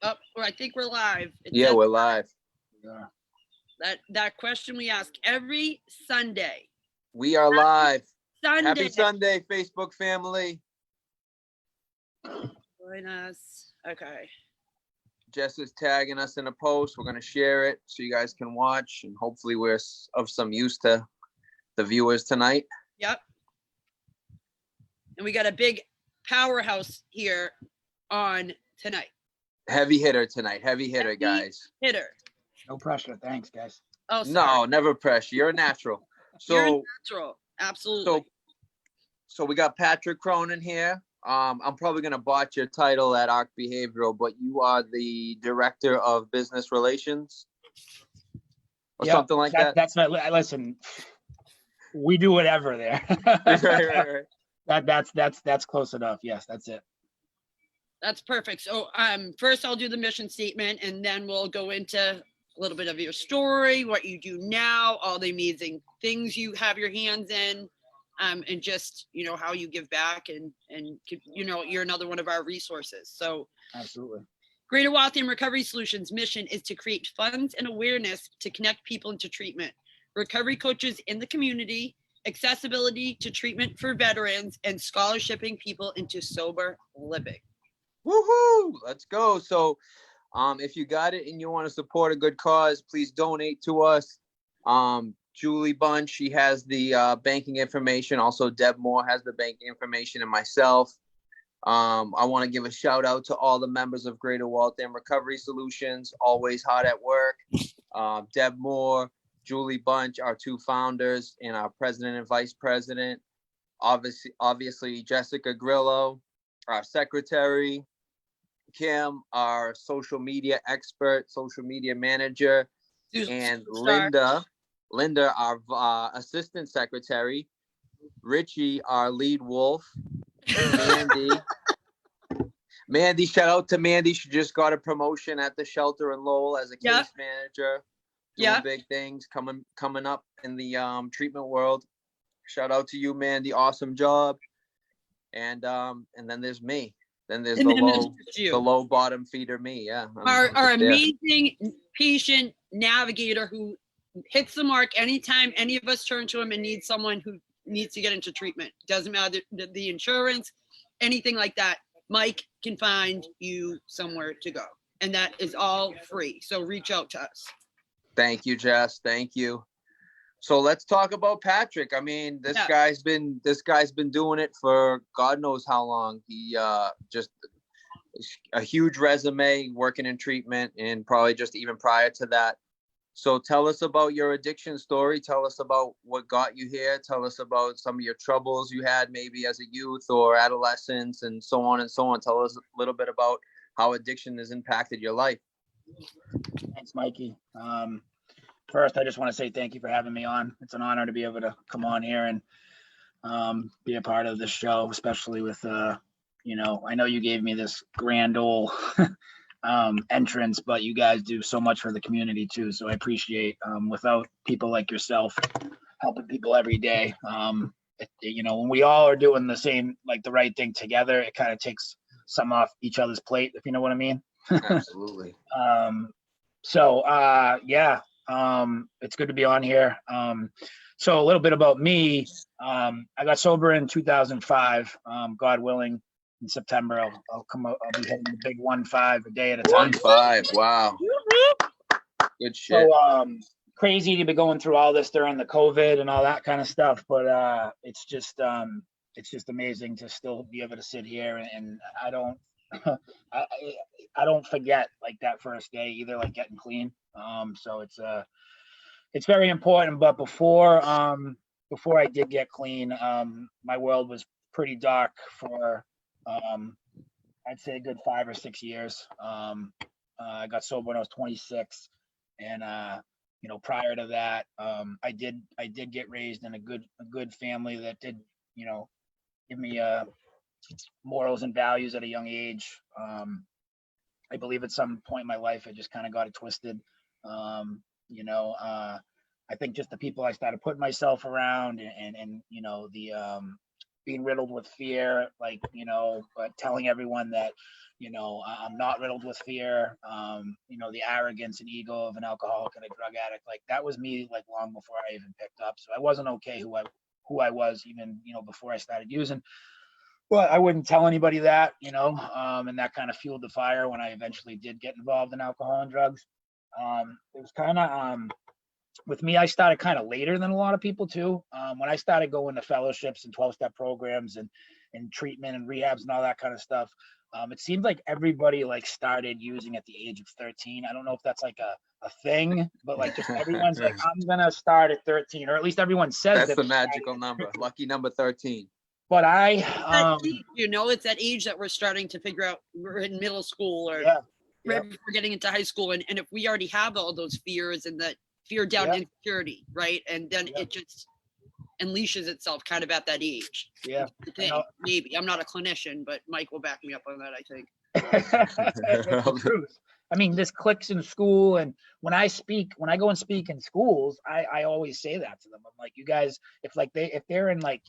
Oh, I think we're live. Yeah, we're live. That question we ask every Sunday. We are live. Sunday. Happy Sunday, Facebook family. Join us. Okay. Jess is tagging us in a post. We're going to share it so you guys can watch, and hopefully we're of some use to the viewers tonight. Yep. And we got a big powerhouse here on tonight. Heavy hitter tonight. Heavy hitter, guys. Hitter. No pressure. Thanks, guys. Oh, sorry. No, never pressure. You're a natural. You're a natural. Absolutely. So we got Patrick Cronin here. I'm probably going to botch your title at ARC Behavioral, but you are the Director of Business Relations or something like that. That's not, listen, we do whatever there. right. That's close enough. Yes, that's it. That's perfect. So first I'll do the mission statement, and then we'll go into a little bit of your story, what you do now, all the amazing things you have your hands in, and just, how you give back, and you're another one of our resources. So absolutely. Greater Waltham Recovery Solutions mission is to create funds and awareness to connect people into treatment, recovery coaches in the community, accessibility to treatment for veterans, and scholarshiping people into sober living. Woohoo! Let's go. So if you got it and you want to support a good cause, please donate to us. Julie Bunch, she has the banking information. Also, Deb Moore has the banking information, and myself. I want to give a shout out to all the members of Greater Waltham Recovery Solutions, always hard at work. Deb Moore, Julie Bunch, our two founders, and our president and vice president. Obviously Jessica Grillo, our secretary. Kim, our social media expert, social media manager, and Linda, our assistant secretary, Richie, our lead wolf, Mandy, shout out to Mandy. She just got a promotion at the shelter in Lowell as a case manager, doing big things coming up in the treatment world. Shout out to you, Mandy. Awesome job. And then there's me. Then there's the low bottom feeder me. Yeah. Our amazing patient navigator who hits the mark anytime any of us turn to him and need someone who needs to get into treatment. Doesn't matter the insurance, anything like that. Mike can find you somewhere to go. And that is all free. So reach out to us. Thank you, Jess. Thank you. So let's talk about Patrick. I mean, this guy's been doing it for God knows how long. He just a huge resume, working in treatment, and probably just even prior to that. So tell us about your addiction story. Tell us about what got you here. Tell us about some of your troubles you had maybe as a youth or adolescence, and so on and so on. Tell us a little bit about how addiction has impacted your life. Thanks, Mikey. First, I just want to say thank you for having me on. It's an honor to be able to come on here and be a part of this show, especially with, I know you gave me this grand old entrance, but you guys do so much for the community too. So I appreciate, without people like yourself helping people every day, when we all are doing the same, like the right thing together, it kind of takes some off each other's plate, if you know what I mean. Absolutely. It's good to be on here. So a little bit about me. I got sober in 2005. God willing, in September I'll be hitting the big 1-5 a day at a time. 1-5. Wow. Good shit. So crazy to be going through all this during the COVID and all that kind of stuff, but it's just amazing to still be able to sit here and I don't I don't forget like that first day either, like getting clean. So it's very important. But before I did get clean, my world was pretty dark for I'd say a good 5 or 6 years. I got sober when I was 26, and prior to that, I did get raised in a good family that did give me morals and values at a young age. I believe at some point in my life I just kind of got it twisted. I think just the people I started putting myself around and the being riddled with fear, like, but telling everyone that, I'm not riddled with fear. The arrogance and ego of an alcoholic and a drug addict, like that was me, like long before I even picked up. So I wasn't okay who I was even, before I started using. But I wouldn't tell anybody that, and that kind of fueled the fire when I eventually did get involved in alcohol and drugs. It was kind of, with me, I started kind of later than a lot of people too. When I started going to fellowships and 12-step programs and treatment and rehabs and all that kind of stuff, it seemed like everybody like started using at the age of 13. I don't know if that's like a thing, but like just everyone's like, I'm gonna start at 13, or at least everyone says that's the magical number, lucky number 13. But it's that age that we're starting to figure out we're in middle school or right before getting into high school. And if we already have all those fears and that fear down insecurity, right? And then it just unleashes itself kind of at that age. Yeah. Maybe. I'm not a clinician, but Mike will back me up on that, I think. It's the truth. I mean, this clicks in school, and when I go and speak in schools, I always say that to them. I'm like, you guys, if they're in like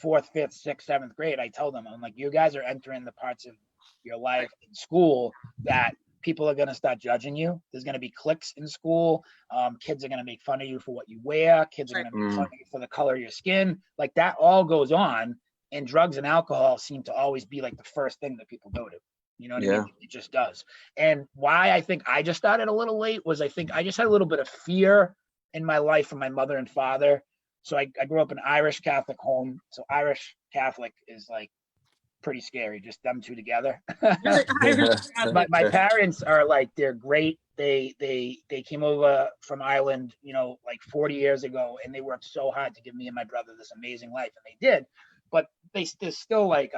4th, 5th, 6th, 7th grade, I tell them, I'm like, you guys are entering the parts of your life in school that people are going to start judging you. There's going to be cliques in school. Kids are going to make fun of you for what you wear. Kids are going to make fun of you for the color of your skin. Like that all goes on. And drugs and alcohol seem to always be like the first thing that people go to. You know what I mean? It just does. And why I think I just started a little late was I think I just had a little bit of fear in my life from my mother and father. So I grew up in an Irish Catholic home. So Irish Catholic is like pretty scary, just them two together. my parents are like, they're great. They came over from Ireland, like 40 years ago, and they worked so hard to give me and my brother this amazing life, and they did. But they're still like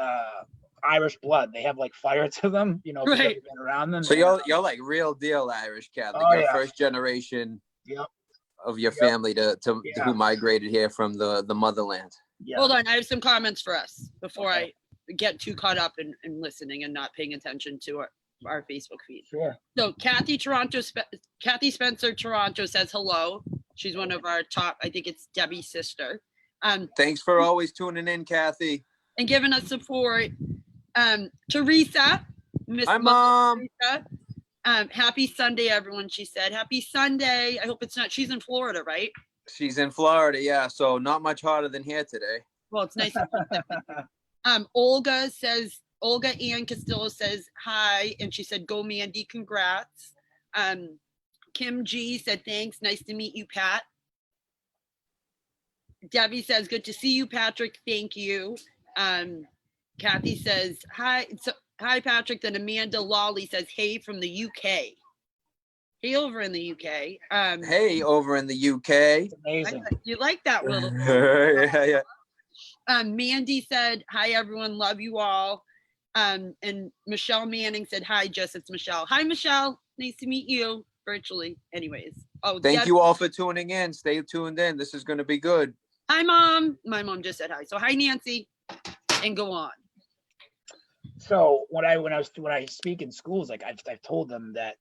Irish blood. They have like fire to them, right. around them. So you're like real deal Irish Catholic. You're first generation of your family to who migrated here from the motherland. Hold on, I have some comments for us before I get too caught up in listening and not paying attention to our Facebook feed. Sure. So Kathy Spencer Toronto says hello. She's one of our top, I think it's Debbie's sister. Thanks for always tuning in, Kathy. And giving us support. Teresa, Miss Mom. Teresa, happy Sunday, everyone, she said. Happy Sunday. I hope it's not, she's in Florida, right? She's in Florida, yeah. So not much hotter than here today. Well, it's nice. Olga Ann Castillo says hi, and she said, go Mandy, congrats. Kim G said, thanks, nice to meet you, Pat. Debbie says, good to see you, Patrick, thank you. Kathy says, hi, Patrick. Then Amanda Lawley says, hey, from the UK. Hey, over in the UK. Hey, over in the UK. It's amazing. You like that little yeah. Mandy said, hi, everyone. Love you all. And Michelle Manning said, hi, Jess. It's Michelle. Hi, Michelle. Nice to meet you virtually. Anyways. Thank you all for tuning in. Stay tuned in. This is going to be good. Hi, Mom. My mom just said hi. So hi, Nancy. And go on. So when I speak in schools, like I've told them that,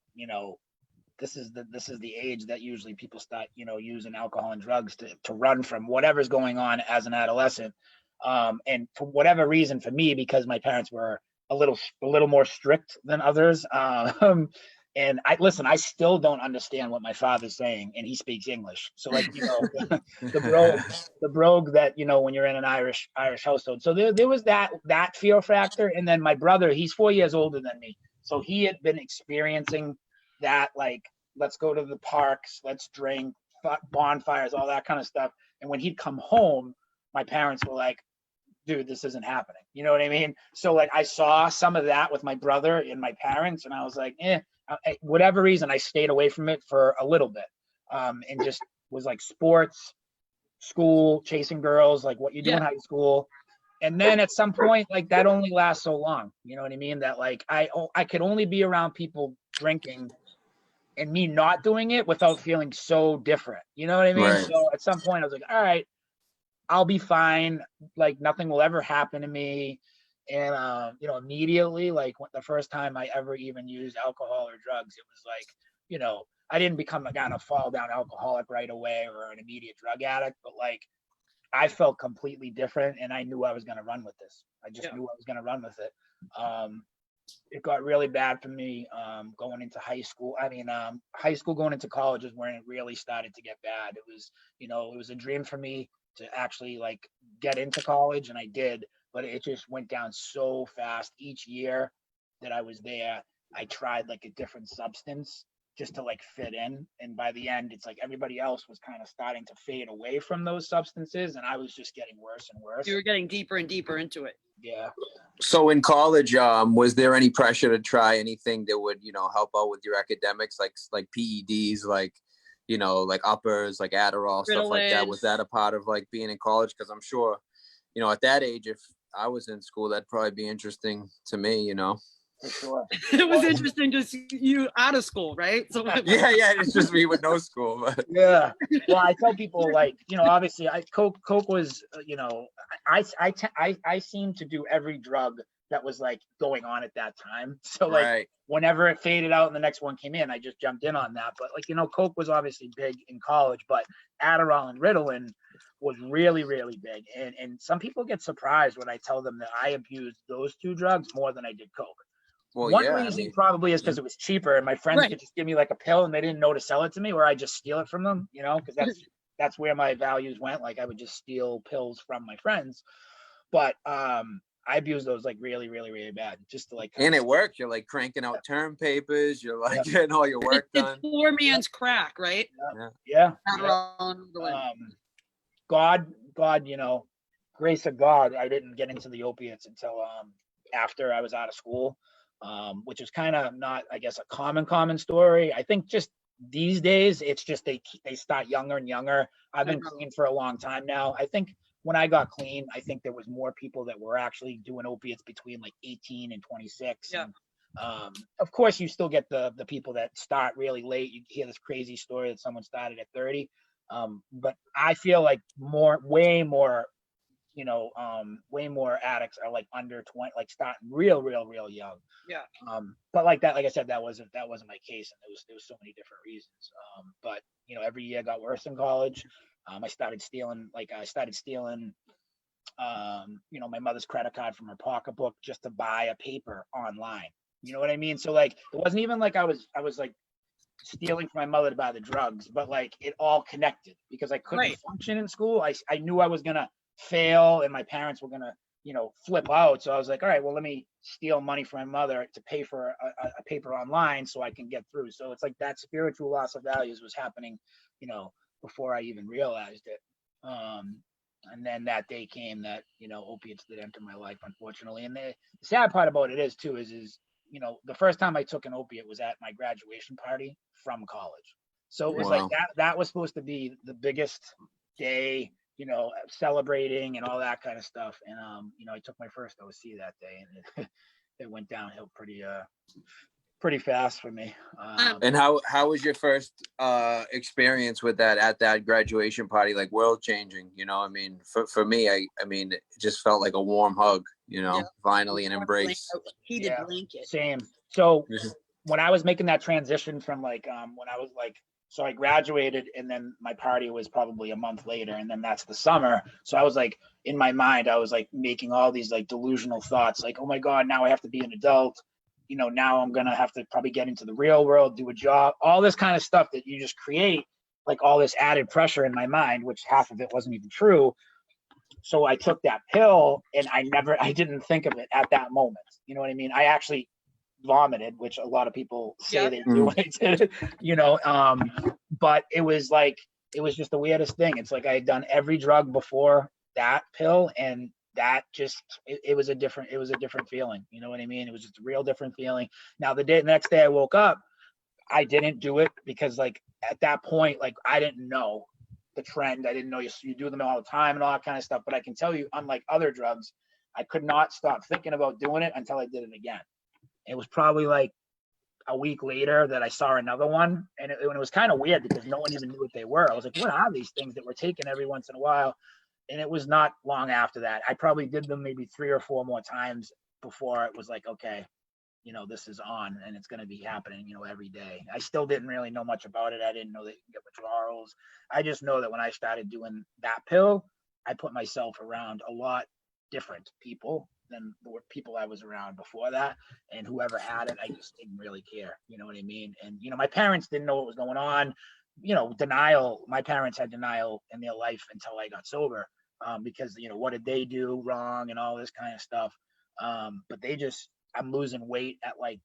this is the age that usually people start, using alcohol and drugs to run from whatever's going on as an adolescent. And for whatever reason, for me, because my parents were a little more strict than others. And I still don't understand what my father's saying, and he speaks English. So like, the brogue that, when you're in an Irish household. So there was that fear factor. And then my brother, he's 4 years older than me. So he had been experiencing that, like, let's go to the parks, let's drink, bonfires, all that kind of stuff. And when he'd come home, my parents were like, dude, this isn't happening. You know what I mean? So like, I saw some of that with my brother and my parents, and I was like, whatever reason, I stayed away from it for a little bit. And just was like sports, school, chasing girls, like what you do in high school. And then at some point, like that only lasts so long. You know what I mean? That like, I could only be around people drinking and me not doing it without feeling so different. You know what I mean? Right. So at some point I was like, all right, I'll be fine. Like nothing will ever happen to me. And, immediately, like the first time I ever even used alcohol or drugs, it was like, I didn't become a kind of fall down alcoholic right away or an immediate drug addict, but like I felt completely different, and I knew I was going to run with this. I just Yeah. knew I was going to run with it. It got really bad for me going into high school. I mean, high school going into college is when it really started to get bad. It was, you know, it was a dream for me to actually like get into college, and I did, but it just went down so fast. Each year that I was there, I tried like a different substance just to like fit in. And by the end, it's like everybody else was kind of starting to fade away from those substances, and I was just getting worse and worse. You were getting deeper and deeper into it. Yeah. So in college, was there any pressure to try anything that would, you know, help out with your academics, like PEDs, like, you know, like uppers, like Adderall, stuff like that? Ritalin. Was that a part of like being in college? Because I'm sure, you know, at that age, if I was in school, that'd probably be interesting to me, you know. For sure. It was interesting to see you out of school, right? So Yeah, it's just me with no school. But Yeah. Well, I tell people like, you know, obviously Coke was, you know, I seem to do every drug that was like going on at that time. So like right, whenever it faded out and the next one came in, I just jumped in on that. But like, you know, Coke was obviously big in college, but Adderall and Ritalin was really, really big. And some people get surprised when I tell them that I abused those two drugs more than I did Coke. well, One yeah, reason probably is because it was cheaper, and my friends Right. could just give me like a pill, and they didn't know to sell it to me, or I just steal it from them, you know, because that's where my values went. Like I would just steal pills from my friends, but I abused those like really, really, really bad, just to like. and it worked. You're like cranking out term papers. You're like getting all your work it's done. poor man's crack, right? Yeah. Adderall and Ritalin. God, you know, grace of God, I didn't get into the opiates until after I was out of school. Which is kind of not, I guess, a common story. I think just these days, it's just they start younger and younger. I've been clean for a long time now. I think when I got clean, I think there was more people that were actually doing opiates between like 18 and 26. Yeah. And, of course, you still get the people that start really late. You hear this crazy story that someone started at 30. But I feel like way more, you know, way more addicts are like under 20, like starting real young. Yeah. But like that, like I said, that wasn't my case, and there was so many different reasons. But you know, every year got worse in college. I started stealing, you know, my mother's credit card from her pocketbook just to buy a paper online. You know what I mean? So like, it wasn't even like I was like stealing from my mother to buy the drugs, but like it all connected because I couldn't function in school. I knew I was gonna fail and my parents were gonna, you know, flip out. So I was like, all right, well, let me steal money from my mother to pay for a paper online so I can get through. So it's like that spiritual loss of values was happening, you know, before I even realized it. And then that day came that, you know, opiates did enter my life, unfortunately. And the sad part about it is too, is, you know, the first time I took an opiate was at my graduation party from college. So it was like that was supposed to be the biggest day, you know, celebrating and all that kind of stuff. And, you know, I took my first OC that day and it went downhill pretty fast for me. And how was your first experience with that at that graduation party? Like world changing, you know? I mean, for me, I mean, it just felt like a warm hug, you know, finally an embrace. Heated blanket. Same. So when I was making that transition from like when I was like, so I graduated and then my party was probably a month later, and then that's the summer. So I was like, in my mind, I was like making all these like delusional thoughts, like, oh my God, now I have to be an adult. You know, now I'm going to have to probably get into the real world, do a job, all this kind of stuff that you just create, like all this added pressure in my mind, which half of it wasn't even true. So I took that pill and I didn't think of it at that moment. You know what I mean? I actually vomited, which a lot of people say they do when I did it, you know, but it was just the weirdest thing. It's like I had done every drug before that pill, and that just it was a different feeling. You know what I mean? It was just a real different feeling. Now the next day I woke up, I didn't do it because like at that point, like I didn't know the trend. I didn't know you do them all the time and all that kind of stuff. But I can tell you, unlike other drugs, I could not stop thinking about doing it until I did it again. It was probably like a week later that I saw another one, and it was kind of weird because no one even knew what they were. I was like, what are these things that we're taking every once in a while? And it was not long after that. I probably did them maybe 3 or 4 more times before it was like, okay, you know, this is on and it's going to be happening, you know, every day. I still didn't really know much about it. I didn't know that you can get withdrawals. I just know that when I started doing that pill, I put myself around a lot different people than the people I was around before that. And whoever had it, I just didn't really care. You know what I mean? And, you know, my parents didn't know what was going on. You know, denial, my parents had denial in their life until I got sober, because, you know, what did they do wrong and all this kind of stuff. But they just, I'm losing weight at like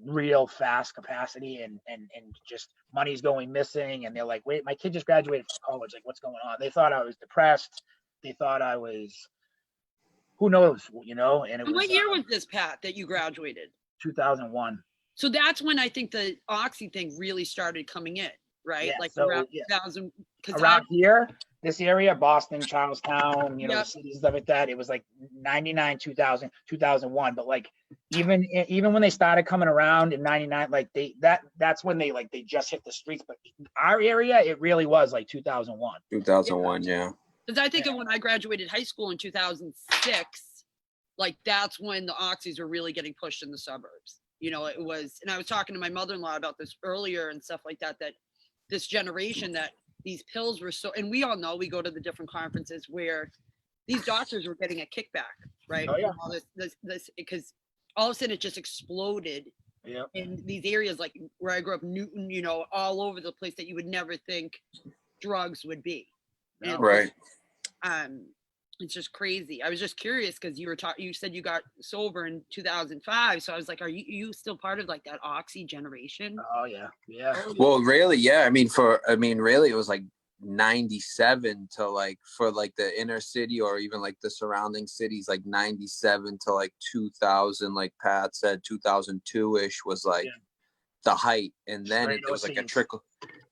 real fast capacity, and just money's going missing. And they're like, wait, my kid just graduated from college. Like, what's going on? They thought I was depressed. They thought I was, who knows, you know? And it was, what year was this, Pat, that you graduated? 2001. So that's when I think the Oxy thing really started coming in, right? Yeah, like so, around yeah. 2000. Around here, this area, Boston, Charlestown, you know, Yep. cities, stuff like that. It was like 99, 2000, 2001. But like, even when they started coming around in 99, like that's when they just hit the streets. But our area, it really was like 2001. 2001, yeah. Because I think of when I graduated high school in 2006, like that's when the Oxys were really getting pushed in the suburbs. You know, it was, and I was talking to my mother-in-law about this earlier and stuff like that, that this generation, that these pills were so, and we all know, we go to the different conferences where these doctors were getting a kickback, right? Oh, yeah. All this, because all of a sudden it just exploded in these areas like where I grew up, Newton, you know, all over the place, that you would never think drugs would be. No. Right. It's just crazy. I was just curious because you said you got sober in 2005. So I was like, are you still part of like that Oxy generation? Oh yeah. Yeah. Well, really, yeah. I mean, really, it was like 97 to like, for like the inner city or even like the surrounding cities, like 97 to like 2000, like Pat said, 2002-ish was like the height. And then it was like a trickle.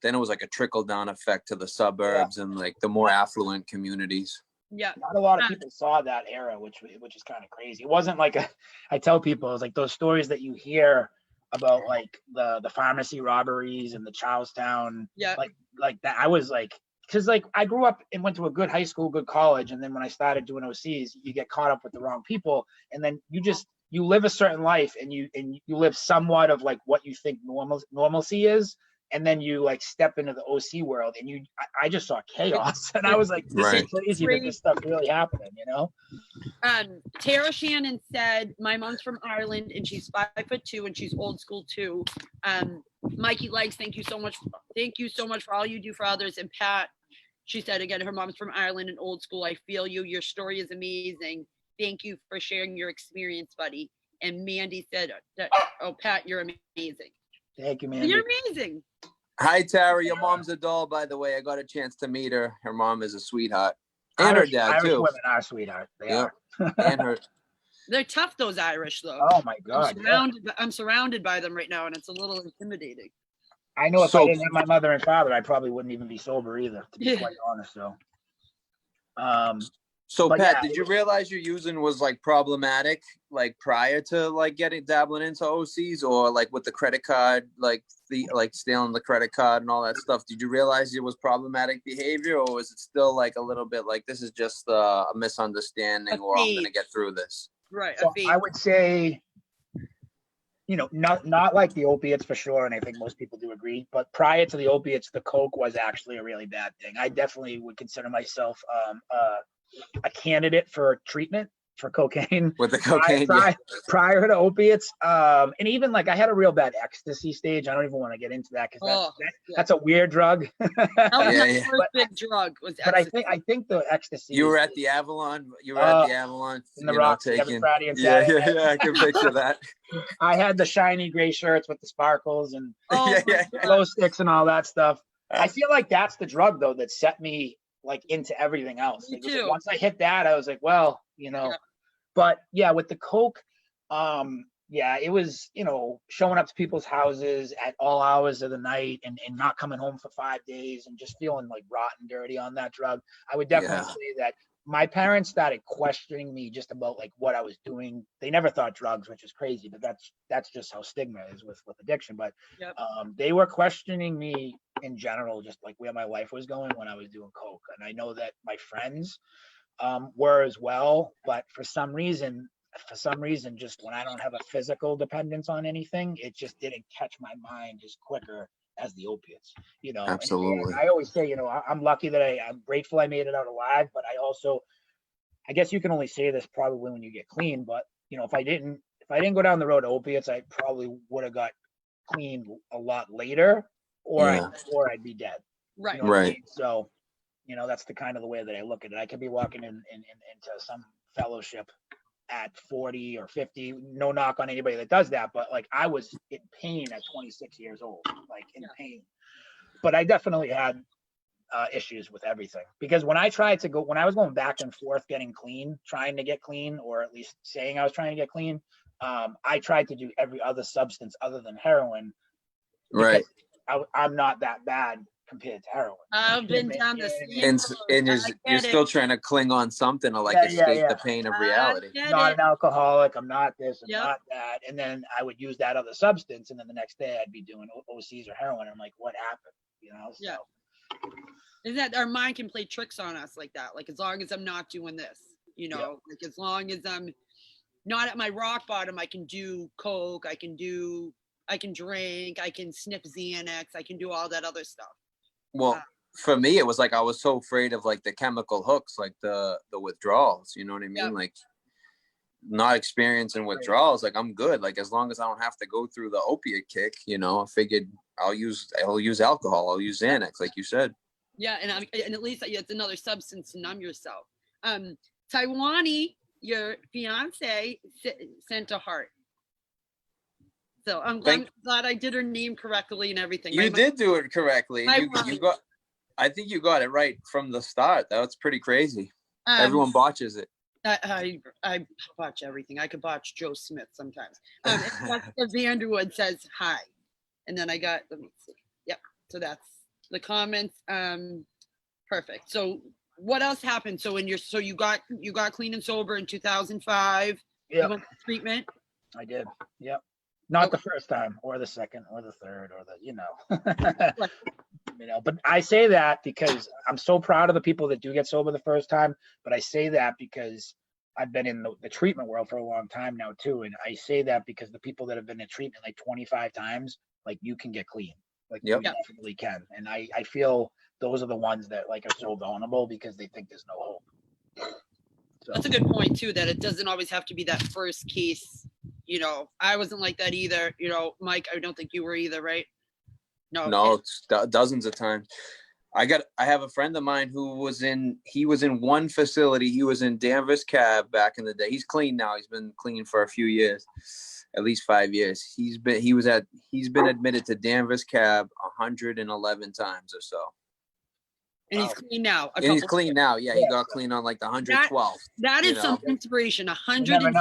Then it was like a trickle down effect to the suburbs and like the more affluent communities. Yeah. Not a lot of people saw that era, which is kind of crazy. It wasn't like I tell people, it was like those stories that you hear about like the pharmacy robberies and the Charlestown, like that. I was like, because like I grew up and went to a good high school, good college, and then when I started doing OCs, you get caught up with the wrong people, and then you live a certain life, and you live somewhat of like what you think normalcy is. And then you like step into the OC world, and I just saw chaos, and I was like, this is crazy that this stuff really happening, you know? Tara Shannon said, my mom's from Ireland and she's 5'2" and she's old school too. Mikey likes, thank you so much. Thank you so much for all you do for others. And Pat, she said again, her mom's from Ireland and old school. I feel you. Your story is amazing. Thank you for sharing your experience, buddy. And Mandy said, oh, Pat, you're amazing. Thank you, Mandy. You're amazing. Hi, Tara. Your mom's a doll, by the way. I got a chance to meet her. Her mom is a sweetheart. And her dad, Irish too. Women are sweetheart. They are. And her. They're tough, those Irish, though. Oh, my God. I'm surrounded by them right now, and it's a little intimidating. I know if I didn't have my mother and father, I probably wouldn't even be sober either, to be quite honest. So Pat, did you realize your using was like problematic, like prior to like dabbling into OCs, or like with the credit card, like stealing the credit card and all that stuff? Did you realize it was problematic behavior, or was it still like a little bit like this is just a misunderstanding, or I'm gonna get through this? Right. So I would say, you know, not like the opiates for sure, and I think most people do agree. But prior to the opiates, the coke was actually a really bad thing. I definitely would consider myself a candidate for treatment for cocaine. With the cocaine, prior to opiates, and even like I had a real bad ecstasy stage. I don't even want to get into that because that's a weird drug. That was my first big drug. Was ecstasy. But I think the ecstasy. You were at the Avalon. You were at the Avalon. In the Rocks, taking. Yeah, I can picture that. I had the shiny gray shirts with the sparkles and glow sticks and all that stuff. I feel like that's the drug though that set me like into everything else. Me too. Once I hit that, I was like, well, you know. Yeah. But yeah, with the coke, it was, you know, showing up to people's houses at all hours of the night and not coming home for 5 days and just feeling like rotten dirty on that drug. I would definitely say that my parents started questioning me just about like what I was doing. They never thought drugs, which is crazy, but that's just how stigma is with addiction. But they were questioning me in general, just like where my life was going when I was doing coke. And I know that my friends were as well, but for some reason, just when I don't have a physical dependence on anything, it just didn't catch my mind just quicker as the opiates, you know. Absolutely. And I always say, you know, I'm lucky that I'm grateful I made it out alive, but I guess you can only say this probably when you get clean, but you know, if I didn't go down the road of opiates, I probably would have got clean a lot later, or Yeah. I'd be dead. Right. You know what I Right. mean? So, you know, that's the kind of the way that I look at it. I could be walking into some fellowship at 40 or 50, no knock on anybody that does that, but like I was in pain at 26 years old, like in pain. But I definitely had issues with everything, because when I was going back and forth getting clean, trying to get clean, or at least saying I was trying to get clean, I tried to do every other substance other than heroin, because I'm not that bad compared to heroin. I've been down the And same and road. you're still trying to cling on something to like escape the pain of reality. I get Not it. an alcoholic, I'm not this, I'm Yep. not that. And then I would use that other substance, and then the next day I'd be doing OCs or heroin. I'm like, what happened? You know? So. Yeah. Isn't that our mind can play tricks on us like that? Like, as long as I'm not doing this, you know, like as long as I'm not at my rock bottom, I can do coke, I can drink, I can sniff Xanax, I can do all that other stuff. Well, for me, it was like I was so afraid of like the chemical hooks, like the withdrawals. You know what I mean? Yep. Like not experiencing withdrawals. Like I'm good. Like as long as I don't have to go through the opiate kick, you know, I figured I'll use alcohol, I'll use Xanax, like you said. Yeah, and at least it's another substance to numb yourself. Taiwani, your fiance, sent a heart. So I'm glad I did her name correctly and everything. You did do it correctly. I think you got it right from the start. That's pretty crazy. Everyone botches it. I botch everything. I could botch Joe Smith sometimes. Vanderwood says hi, and then I got, let me see. Yep. So that's the comments. Perfect. So what else happened? So you got clean and sober in 2005. Yeah. You went to treatment. I did. Yep. Not the first time, or the second, or the third, or the, you know. You know, but I say that because I'm so proud of the people that do get sober the first time. But I say that because I've been in the treatment world for a long time now too, and I say that because the people that have been in treatment like 25 times, like you can get clean, like you definitely can. And I feel those are the ones that like are so vulnerable because they think there's no hope. So. That's a good point too, that it doesn't always have to be that first case. You know, I wasn't like that either. You know, Mike, I don't think you were either, right? No, it's dozens of times. I have a friend of mine who was in one facility. He was in Danvers Cab back in the day. He's clean now. He's been clean for a few years, at least 5 years. He's been admitted to Danvers Cab 111 times or so. And he's clean now. And he's clean now. Yeah, he got clean on like the 112th. That is some inspiration. 110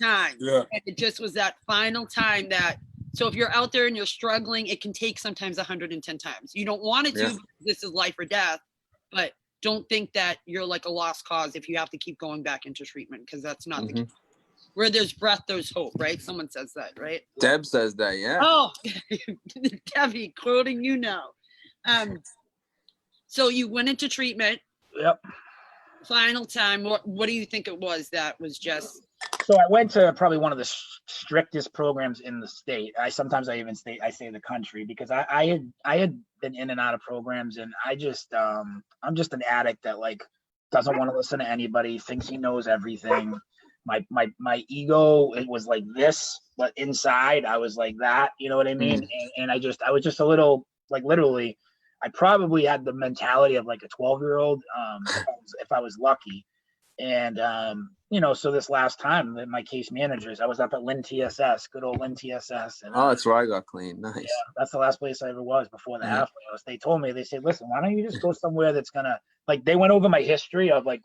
times. Yeah. And it just was that final time that. So if you're out there and you're struggling, it can take sometimes 110 times. You don't want it to. This is life or death, but don't think that you're like a lost cause if you have to keep going back into treatment, because that's not the case. Where there's breath, there's hope, right? Someone says that, right? Deb says that, yeah. Oh, Debbie, quoting you now. So you went into treatment. Yep. Final time. What do you think it was that was just? So I went to probably one of the strictest programs in the state. I say the country, because I had been in and out of programs, and I'm just an addict that like doesn't want to listen to anybody, thinks he knows everything. My ego, it was like this, but inside I was like that, you know what I mean? And I was just a little, like, literally, I probably had the mentality of like a 12-year-old, if I was lucky. And, you know, so this last time that my case managers, I was up at Lynn TSS, good old Lynn TSS. And, that's where I got clean. Nice. Yeah, that's the last place I ever was before the halfway house. They told me, they said, listen, why don't you just go somewhere that's gonna, like, they went over my history of like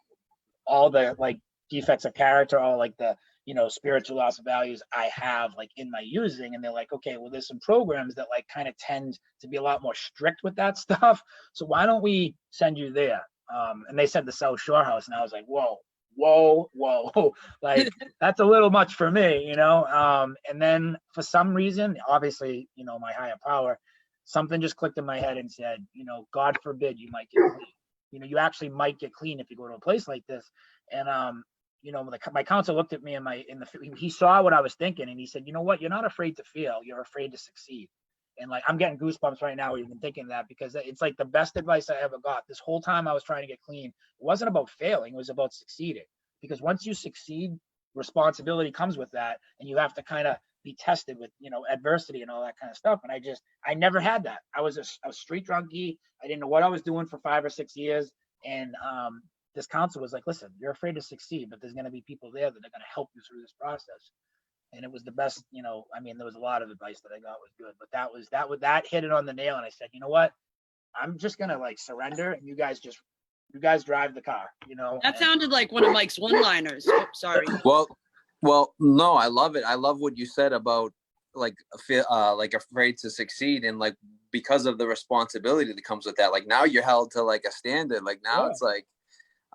all the like defects of character, all like the, you know, spiritual loss of values I have like in my using. And they're like, okay, well, there's some programs that like kind of tend to be a lot more strict with that stuff. So why don't we send you there? And they said the South Shore House. And I was like, whoa, like that's a little much for me, you know? And then for some reason, obviously, you know, my higher power, something just clicked in my head and said, you know, God forbid you might get clean. You know, you actually might get clean if you go to a place like this. And, you know, my counselor looked at me he saw what I was thinking, and he said, you know what, you're not afraid to fail, you're afraid to succeed. And like, I'm getting goosebumps right now even thinking that, because it's like the best advice I ever got. This whole time I was trying to get clean, it wasn't about failing, it was about succeeding. Because once you succeed, responsibility comes with that, and you have to kind of be tested with, adversity and all that kind of stuff. And I never had that. I was a street junkie. I didn't know what I was doing for 5 or 6 years. And this counselor was like, listen, you're afraid to succeed, but there's going to be people there that are going to help you through this process. And it was the best, there was a lot of advice that I got was good, but that hit it on the nail. And I said, you know what, I'm just going to like surrender, and you guys drive the car, That sounded like one of Mike's one-liners. Oh, sorry. Well, no, I love it. I love what you said about like afraid to succeed, and like because of the responsibility that comes with that. Like now you're held to like a standard. Like now It's like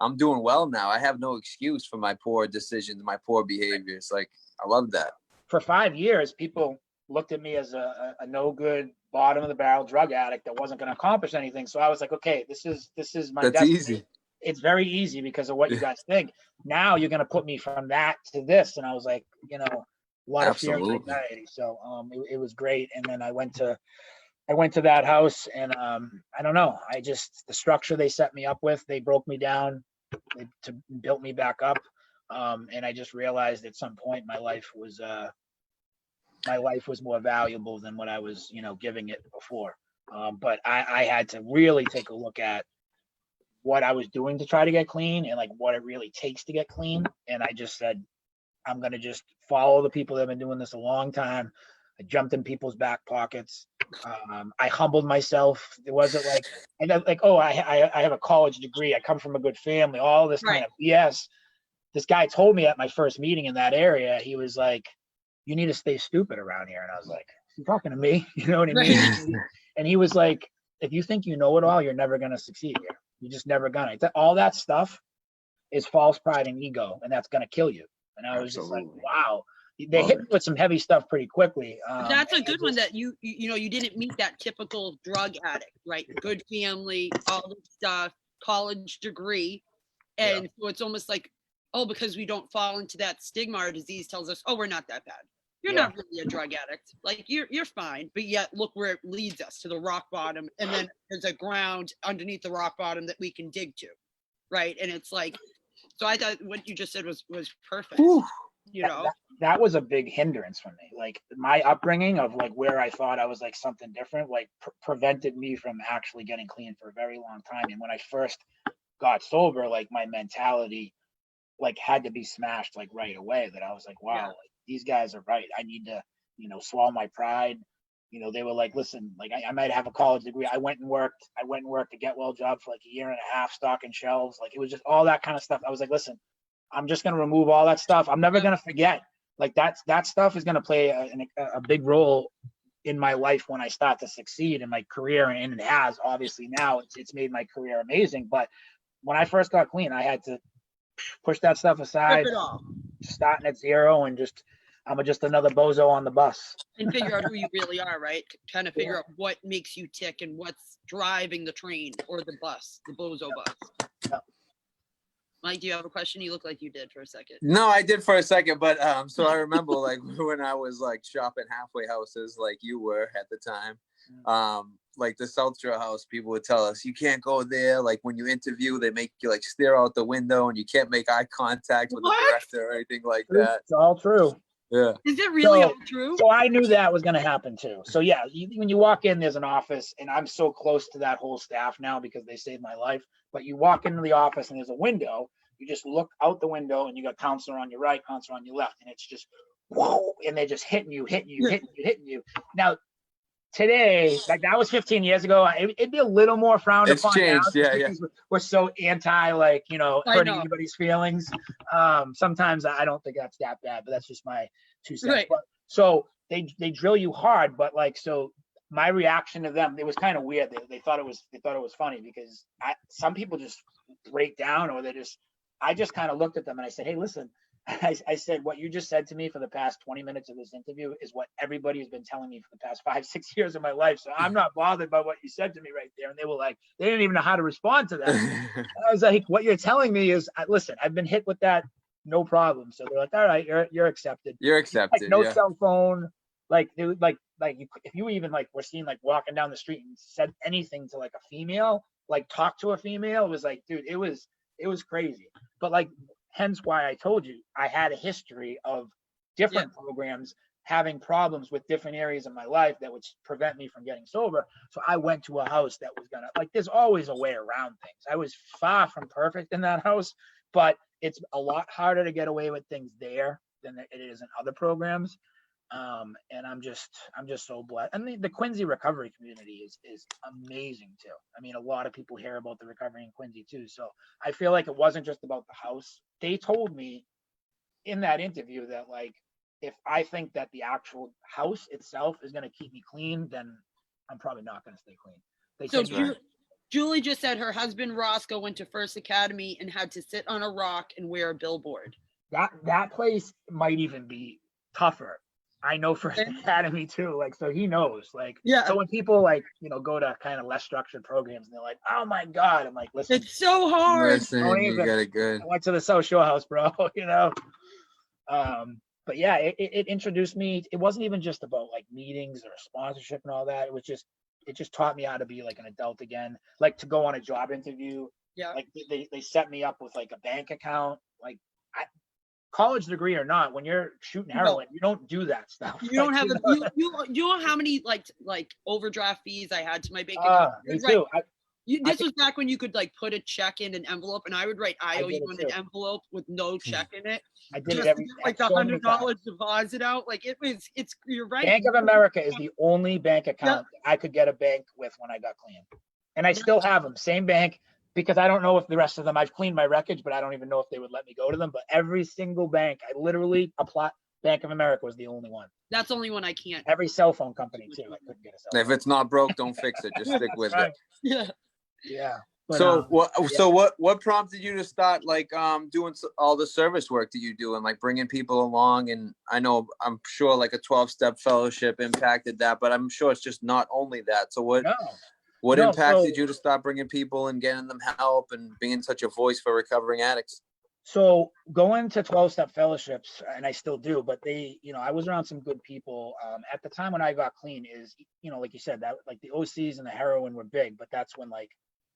I'm doing well now. I have no excuse for my poor decisions, my poor behaviors. Like I love that. For 5 years, people looked at me as a no good, bottom of the barrel drug addict that wasn't going to accomplish anything. So I was like, okay, this is my That's destiny. easy. It's very easy because of what you guys think. Now you're going to put me from that to this. And I was like, a lot of fear and anxiety. So it was great. And then I went to that house, and I don't know. The structure they set me up with, they broke me down to built me back up. And I just realized at some point my life was more valuable than what I was, giving it before. But I had to really take a look at what I was doing to try to get clean, and like what it really takes to get clean. And I just said, I'm going to just follow the people that have been doing this a long time. I jumped in people's back pockets. I humbled myself. It wasn't like, I have a college degree. I come from a good family, all this kind of BS. This guy told me at my first meeting in that area, he was like, you need to stay stupid around here. And I was like, you talking to me? You know what I mean? And he was like, if you think you know it all, you're never going to succeed here. You're just never going to. All that stuff is false pride and ego, and that's going to kill you. And I was just like, wow. They hit me with some heavy stuff pretty quickly. That's a good one, that you didn't meet that typical drug addict, right? Good family, all this stuff, college degree. And so it's almost like, because we don't fall into that stigma, or disease tells us, we're not that bad. You're not really a drug addict. Like you're fine. But yet look where it leads us, to the rock bottom. And then there's a ground underneath the rock bottom that we can dig to. Right. And it's like, so I thought what you just said was perfect. Whew. That was a big hindrance for me. Like my upbringing of like where I thought I was like something different, like prevented me from actually getting clean for a very long time. And when I first got sober, like my mentality like had to be smashed like right away, that I was like, wow, like, these guys are right. I need to, swallow my pride. They were like, listen, like I might have a college degree. I went and worked a get well job for like a year and a half, stocking shelves. Like it was just all that kind of stuff. I was like, listen, I'm just going to remove all that stuff. I'm never going to forget. Like that stuff is going to play a big role in my life when I start to succeed in my career. And it has, obviously now it's made my career amazing. But when I first got clean, I had to push that stuff aside, starting at zero, and I'm just another bozo on the bus. And figure out who you really are, right? Kind of figure out what makes you tick and what's driving the train or the bus, the bozo bus. Yeah. Mike, do you have a question? You look like you did for a second. No, I did for a second, but so I remember like when I was like shopping halfway houses, like you were at the time, like the South Shore house, people would tell us you can't go there. Like when you interview, they make you like stare out the window, and you can't make eye contact with the director or anything like that. It's all true. Yeah. Is it really all true? So I knew that was going to happen too. So yeah, when you walk in, there's an office, and I'm so close to that whole staff now because they saved my life. But you walk into the office and there's a window. You just look out the window, and you got counselor on your right, counselor on your left, and it's just whoa, and they're just hitting you. Now today, like that was 15 years ago, it'd be a little more frowned upon. It's changed, now, because we're so anti, like, hurting anybody's feelings. Sometimes I don't think that's that bad, but that's just my 2 cents. Right. But, so they drill you hard, but like, so my reaction to them, it was kind of weird. They thought it was funny because some people just break down, or I just kind of looked at them and I said, hey, listen, I said, what you just said to me for the past 20 minutes of this interview is what everybody has been telling me for the past 5-6 years of my life. So I'm not bothered by what you said to me right there. And they were like, they didn't even know how to respond to that. I was like, what you're telling me is, listen, I've been hit with that, no problem. So they're like, all right, you're accepted. You're accepted. Like, no cell phone, Like they would like you, if you even like were seen like walking down the street and said anything to like a female, like talk to a female, it was like, dude, it was crazy. But like, hence why I told you I had a history of different programs having problems with different areas of my life that would prevent me from getting sober. So I went to a house that was gonna, like, there's always a way around things. I was far from perfect in that house, but it's a lot harder to get away with things there than it is in other programs. And I'm just so blessed. And the Quincy recovery community is amazing too. I mean, a lot of people hear about the recovery in Quincy too. So I feel like it wasn't just about the house. They told me in that interview that, like, if I think that the actual house itself is going to keep me clean, then I'm probably not going to stay clean. They So said, Julie just said her husband Roscoe went to First Academy and had to sit on a rock and wear a billboard. that place might even be tougher. I know First Academy too, like, so he knows, like, so when people like, you know, go to kind of less structured programs and they're like, oh my God, I'm like, listen, it's so hard. Listen, you got it good. I went to the South Shore house, bro, you know. But yeah, it introduced me. It wasn't even just about like meetings or sponsorship and all that. It just taught me how to be like an adult again, like to go on a job interview. Yeah. Like they set me up with like a bank account, like college degree or not, when you're shooting heroin, you don't do that stuff. You don't have you know how many like overdraft fees I had to my bank account? Me too. This was back when you could like put a check in an envelope, and I would write IOU on an envelope with no check in it. I did it every like the $100 deposit out. Like it's you're right. Bank of America is the only bank account I could get a bank with when I got clean, and I still have them. Same bank, because I don't know if the rest of them, I've cleaned my wreckage, but I don't even know if they would let me go to them. But every single bank, I literally applied. Bank of America was the only one. That's the only one I can't. Every cell phone company too. I couldn't get a cell phone. If it's not broke, don't fix it. Just stick with it. Yeah. Yeah. But, so what prompted you to start like doing all the service work that you do and like bringing people along? And I'm sure like a 12-step fellowship impacted that, but I'm sure it's just not only that. So what impacted you to start bringing people and getting them help and being such a voice for recovering addicts? So going to 12-step fellowships, and I still do, but they, you know, I was around some good people at the time when I got clean. Is, you know, like you said, that like the OCs and the heroin were big, but that's when like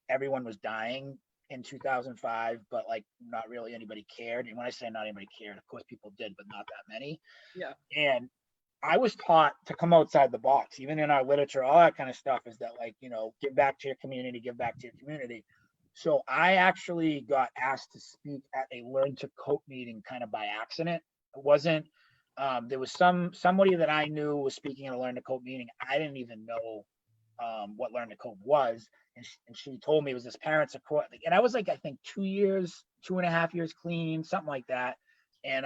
everyone was dying in 2005, but like not really anybody cared. And when I say not anybody cared, of course people did, but not that many. Yeah. And I was taught to come outside the box, even in our literature, all that kind of stuff, is that, like, you know, give back to your community, give back to your community. So I actually got asked to speak at a Learn to Cope meeting kind of by accident. It wasn't, there was somebody that I knew was speaking at a Learn to Cope meeting. I didn't even know what Learn to Cope was. And she told me it was this parents support. And I was like, I think 2.5 years clean, something like that. And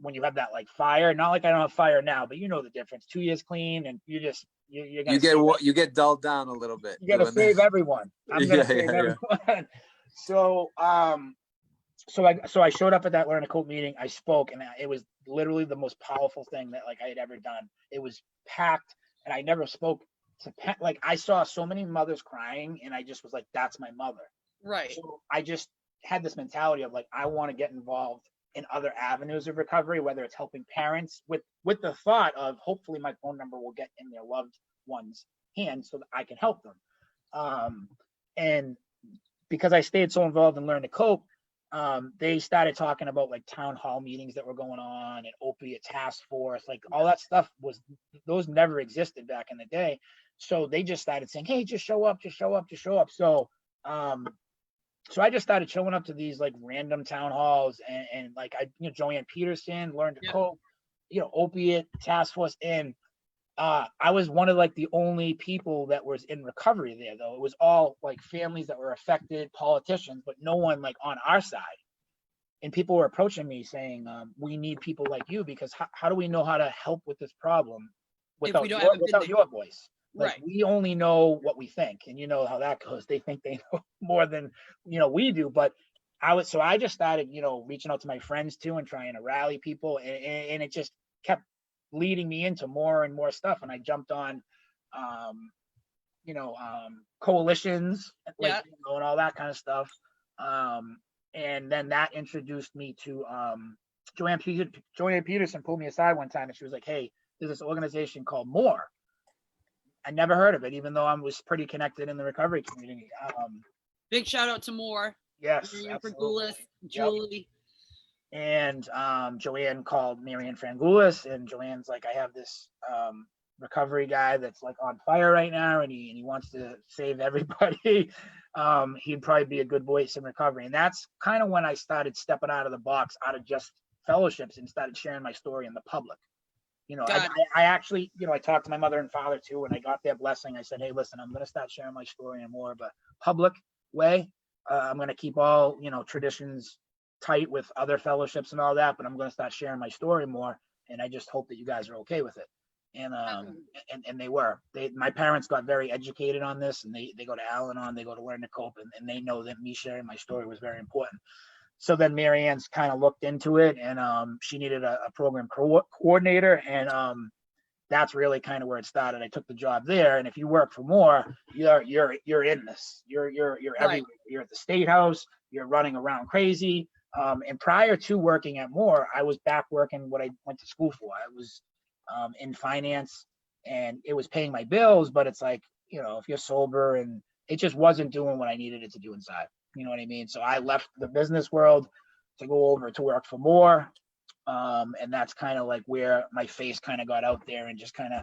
when you have that like fire, not like I don't have fire now, but you know the difference. 2 years clean, and you're you get dulled down a little bit. You gotta save everyone. I'm gonna save everyone. So so I showed up at that Learn to Cope meeting. I spoke, and it was literally the most powerful thing that like I had ever done. It was packed, and I never spoke to like I saw so many mothers crying, and I just was like, that's my mother. Right. So I just had this mentality of like, I want to get involved in other avenues of recovery, whether it's helping parents with the thought of hopefully my phone number will get in their loved one's hands so that I can help them. And because I stayed so involved in Learn to Cope, they started talking about like town hall meetings that were going on and opiate task force, like all that stuff those never existed back in the day. So they just started saying, hey, just show up, just show up, just show up. So I just started showing up to these like random town halls and like Joanne Peterson, Learn to Cope, opiate task force. And I was one of like the only people that was in recovery there, though. It was all like families that were affected, politicians, but no one like on our side. And people were approaching me saying, we need people like you, because how do we know how to help with this problem without your voice? Like, right. We only know what we think, and you know how that goes. They think they know more than we do. But I just started reaching out to my friends too and trying to rally people, and it just kept leading me into more and more stuff. And I jumped on coalitions, like and all that kind of stuff. And then that introduced me to Joanne Peterson pulled me aside one time and she was like, "Hey, there's this organization called More." I never heard of it, even though I was pretty connected in the recovery community. Big shout out to Moore. Yes, Marianne absolutely. Frangulis, Julie. And Joanne called Marianne Frangulis, and Joanne's like, "I have this recovery guy that's like on fire right now, and he wants to save everybody. He'd probably be a good voice in recovery." And that's kind of when I started stepping out of the box, out of just fellowships, and started sharing my story in the public. You know, I actually, you know, I talked to my mother and father too, and I got their blessing. I said, "Hey, listen, I'm going to start sharing my story in more of a public way. I'm going to keep all, you know, traditions tight with other fellowships and all that, but I'm going to start sharing my story more. And I just hope that you guys are okay with it." And they were. My parents got very educated on this, and they go to Al-Anon, they go to Learn to Cope, and they know that me sharing my story was very important. So then Marianne's kind of looked into it, and she needed a program coordinator, and that's really kind of where it started. I took the job there, and if you work for More, you're in this. You're everywhere. You're at the State House. You're running around crazy. And prior to working at More, I was back working what I went to school for. I was in finance, and it was paying my bills, but it's like, you know, if you're sober, and it just wasn't doing what I needed it to do inside. You know what I mean? So I left the business world to go over to work for More. And that's kind of like where my face kind of got out there, and just kind of,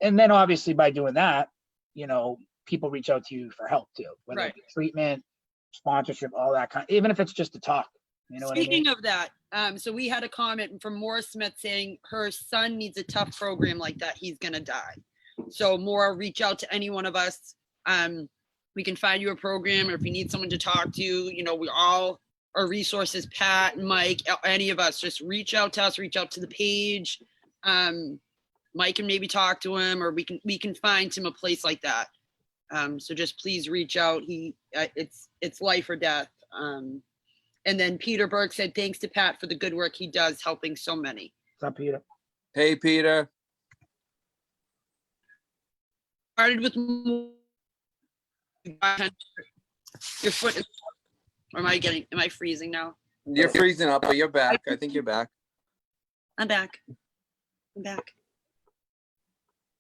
and then obviously by doing that, you know, people reach out to you for help too, whether it be treatment, sponsorship, all that kind, even if it's just to talk. You know what I mean? Speaking of that, so we had a comment from Maura Smith saying her son needs a tough program like that. He's going to die. So Maura, reach out to any one of us. We can find you a program, or if you need someone to talk to, you know, we all are resources, Pat, Mike, any of us, just reach out to us, reach out to the page. Mike can maybe talk to him, or we can find him a place like that. So just please reach out. It's life or death. And then Peter Burke said, "Thanks to Pat for the good work he does, helping so many." What's up, Peter? Hey, Peter. Started with your foot. Am I freezing now? You're freezing up, but you're back. I think you're back. I'm back.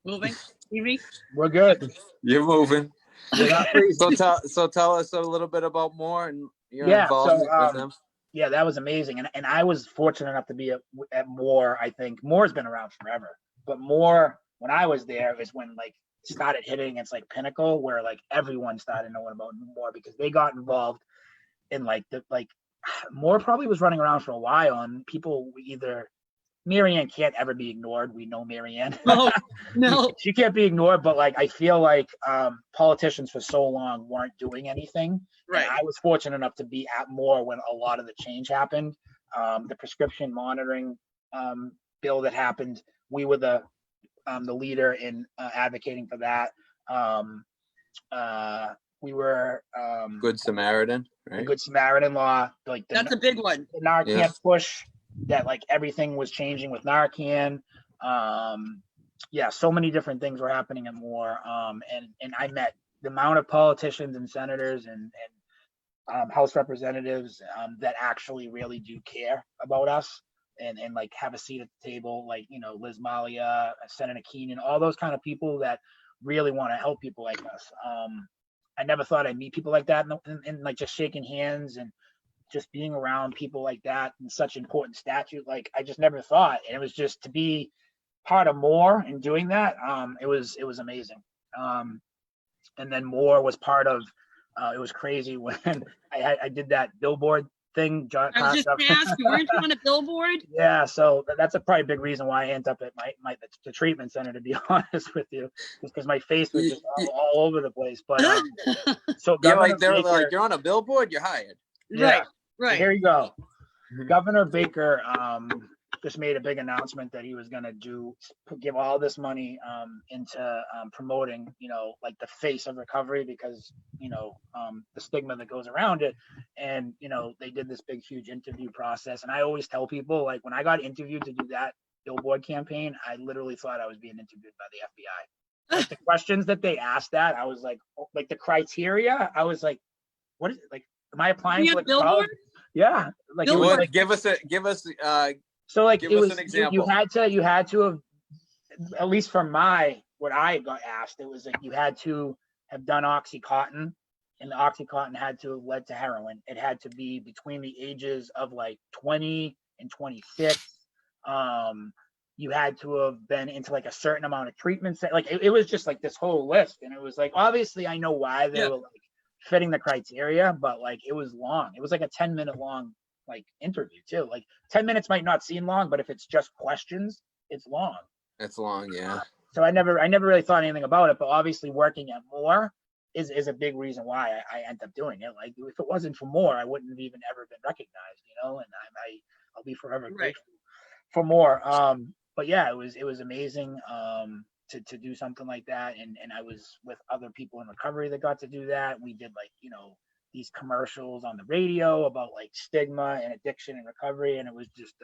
Moving. Evie? We're good. You're moving. We're not freezing. So tell us a little bit about More and your Yeah, involvement with them. Yeah, that was amazing. And I was fortunate enough to be at More. I think More's been around forever, but More, when I was there, is when like started hitting its like pinnacle, where like everyone started knowing about More, because they got involved in More probably was running around for a while, and people either, Marianne can't ever be ignored. We know Marianne. No. She can't be ignored, but like I feel like politicians for so long weren't doing anything. Right. And I was fortunate enough to be at More when a lot of the change happened. The prescription monitoring bill that happened, we were the leader in advocating for that. We were Good Samaritan, right? the Good Samaritan law, like That's a big one. the Narcan push, that like everything was changing with Narcan. So many different things were happening and more. And I met the amount of politicians and senators and House representatives that actually really do care about us and like have a seat at the table, like, you know, Liz Malia, Senator Keenan, all those kind of people that really want to help people like us. I never thought I'd meet people like that, and like just shaking hands and just being around people like that in such important statute. Like I just never thought, and it was just to be part of More and doing that. It was amazing. And then More was part of, it was crazy when I did that billboard thing. I was just going to ask you, weren't you on a billboard? Yeah, so that's a probably big reason why I ended up at the treatment center, to be honest with you, because my face was just all over the place. But so Yeah, Governor like they're Baker, like, you're on a billboard, you're hired. Yeah. Right. So here you go. Governor Baker just made a big announcement that he was going to give all this money into promoting, you know, like the face of recovery, because, you know, the stigma that goes around it. And, you know, they did this big, huge interview process. And I always tell people, like, when I got interviewed to do that billboard campaign, I literally thought I was being interviewed by the FBI. Like the questions that they asked that, I was like the criteria, I was like, what is it? Like, am I applying for like college? Yeah, like it Bill, was What? like, Give us so like give it us was an you example. had to have, at least from what I got asked, it was like you had to have done Oxycontin, and the Oxycontin had to have led to heroin. It had to be between the ages of like 20 and 26. You had to have been into like a certain amount of treatments. Like it was just like this whole list, and it was like obviously I know why they Yeah. were like fitting the criteria, but like it was long. It was like a 10-minute long like interview too. Like 10 minutes might not seem long, but if it's just questions, it's long. It's long, yeah. So I never really thought anything about it, but obviously working at More is a big reason why I end up doing it. Like if it wasn't for More, I wouldn't have even ever been recognized, and I'll be forever Right. grateful for More. But yeah, it was amazing to do something like that, and I was with other people in recovery that got to do that. We did like these commercials on the radio about like stigma and addiction and recovery, and it was just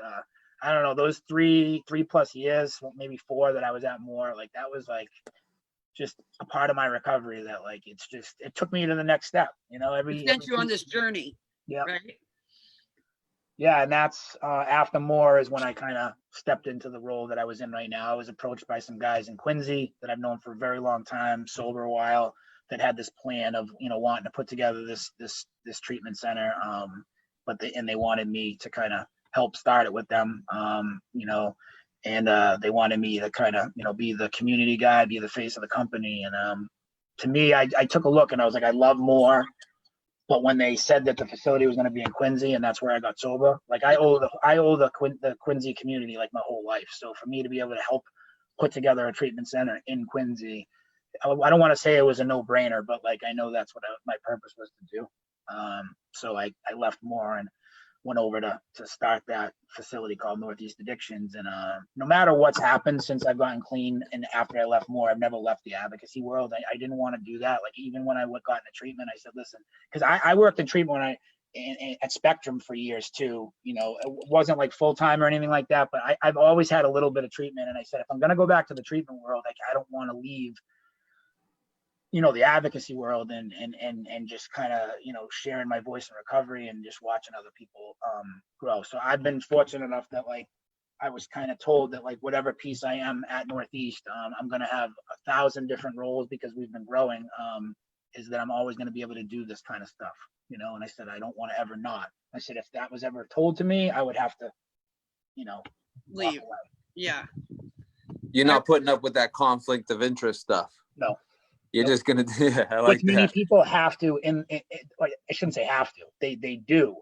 I don't know, those 3+ years, maybe 4 that I was at More, like that was like just a part of my recovery that like it took me to the next step, It sent you on this journey. Yeah. Right. Yeah, and that's after More is when I kind of stepped into the role that I was in right now. I was approached by some guys in Quincy that I've known for a very long time, sober a while, that had this plan of wanting to put together this treatment center, but they wanted me to kind of help start it with them, and they wanted me to kind of be the community guy, be the face of the company, and to me, I took a look and I was like, I love More. But when they said that the facility was going to be in Quincy and that's where I got sober, like I owe the Quincy community like my whole life. So for me to be able to help put together a treatment center in Quincy, I don't want to say it was a no-brainer, but like I know that's what my purpose was to do. So I left More and went over to start that facility called Northeast Addictions. And no matter what's happened since I've gotten clean and after I left More, I've never left the advocacy world. I didn't want to do that. Like even when I got into treatment, I said, listen, because I worked in treatment at Spectrum for years too. It wasn't like full-time or anything like that, but I've always had a little bit of treatment. And I said, if I'm going to go back to the treatment world, like I don't want to leave the advocacy world and just kind of sharing my voice in recovery and just watching other people grow. So I've been fortunate enough that like I was kind of told that like whatever piece I am at Northeast, I'm going to have 1,000 different roles because we've been growing, is that I'm always going to be able to do this kind of stuff, and I said I don't want to ever not. I said if that was ever told to me, I would have to Leave. Yeah. You're not putting up with that conflict of interest stuff. No. You're just gonna. Yeah, I Which like many that. people have to, like, I shouldn't say have to. They do,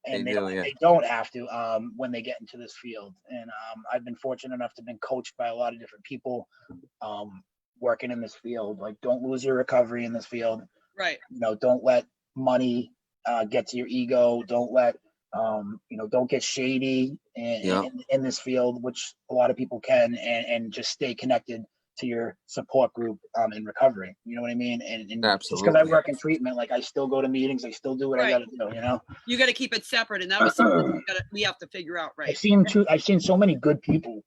and they don't have to when they get into this field. And I've been fortunate enough to have been coached by a lot of different people working in this field. Like, don't lose your recovery in this field. Right. Don't let money get to your ego. Don't let don't get shady in this field, which a lot of people can, and just stay connected to your support group in recovery. You know what I mean? And just because I work in treatment, like I still go to meetings, I still do what I gotta do, You gotta keep it separate, and that was something we have to figure out, right? I've seen so many good people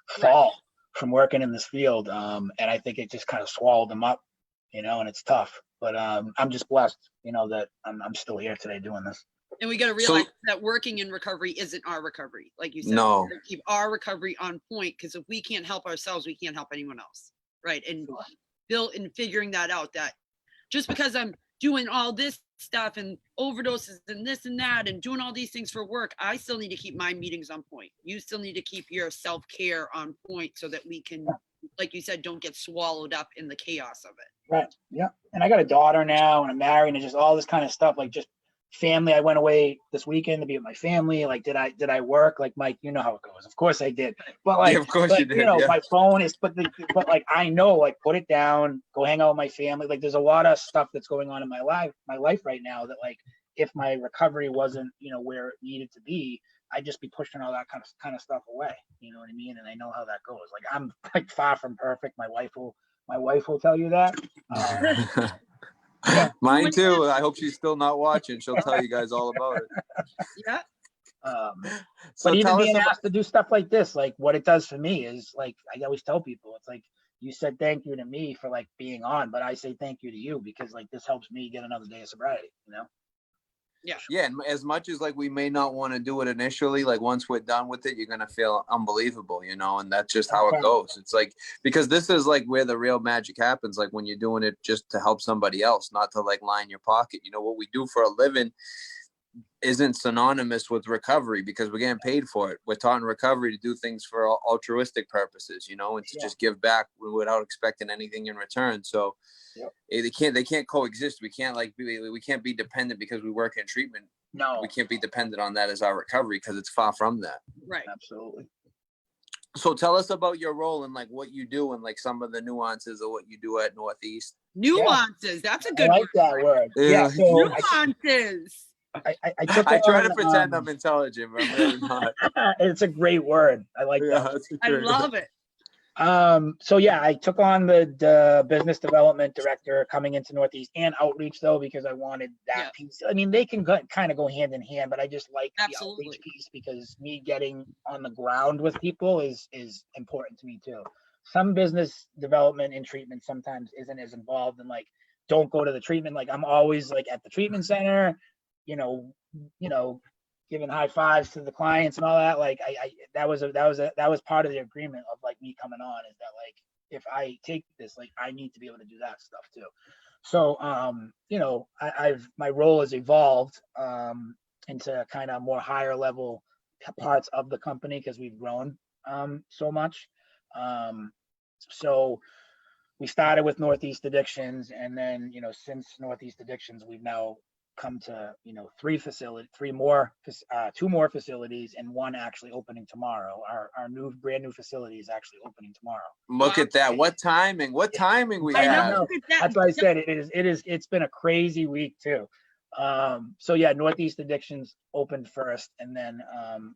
fall from working in this field. And I think it just kind of swallowed them up, and it's tough. But I'm just blessed, that I'm still here today doing this. And we got to realize that working in recovery isn't our recovery. Like you said, no. We keep our recovery on point, because if we can't help ourselves, we can't help anyone else. Right. And in figuring that out, that just because I'm doing all this stuff and overdoses and this and that and doing all these things for work, I still need to keep my meetings on point. You still need to keep your self-care on point so that we can, like you said, don't get swallowed up in the chaos of it. Right. Yeah. And I got a daughter now and I'm married and just all this kind of stuff, like just family. I went away this weekend to be with my family. Like, did I work? Like, Mike, you know how it goes. Of course I did. But like, of course you did. My phone is, but like, I know, like, put it down, go hang out with my family. Like, there's a lot of stuff that's going on in my life right now that, like, if my recovery wasn't, where it needed to be, I'd just be pushing all that kind of stuff away. You know what I mean? And I know how that goes. Like, I'm like far from perfect. My wife will tell you that. Yeah. Mine too. I hope she's still not watching. She'll tell you guys all about it. Yeah. So but even being asked to do stuff like this, like what it does for me is, like, I always tell people, it's like, you said thank you to me for like being on, but I say thank you to you because like this helps me get another day of sobriety, Yeah, and as much as like we may not want to do it initially, like once we're done with it, you're gonna feel unbelievable, you know, and that's just how it goes. It's like, because this is like where the real magic happens, like when you're doing it just to help somebody else, not to like line your pocket. You know, what we do for a living isn't synonymous with recovery because we're getting paid for it. We're taught in recovery to do things for altruistic purposes, you know, and to just give back without expecting anything in return. So they can't coexist. We can't we can't be dependent because we work in treatment. No, we can't be dependent on that as our recovery because it's far from that. Right. Absolutely. So tell us about your role and like what you do and like some of the nuances of what you do at Northeast. Nuances. That's a good I like word. that word. Yeah. So Nuances. I try to pretend I'm intelligent, but I'm really not. It's a great word. I like that. I love it. So yeah, I took on the business development director coming into Northeast and outreach though, because I wanted that piece. I mean, they can kind of go hand in hand, but I just like the outreach piece because me getting on the ground with people is important to me too. Some business development in treatment sometimes isn't as involved in like, don't go to the treatment. Like I'm always like at the treatment center, you know, giving high fives to the clients and all that. Like that was part of the agreement of like me coming on, is that like, if I take this, like I need to be able to do that stuff too. So, my role has evolved, into kind of more higher level parts of the company because we've grown, so much. So we started with Northeast Addictions, and then, since Northeast Addictions, we've now come to, two more facilities, and one actually opening tomorrow. Our brand new facility is actually opening tomorrow. Look at that. What timing we I have. know. That's why I said it's been a crazy week too. So yeah, Northeast Addictions opened first, and then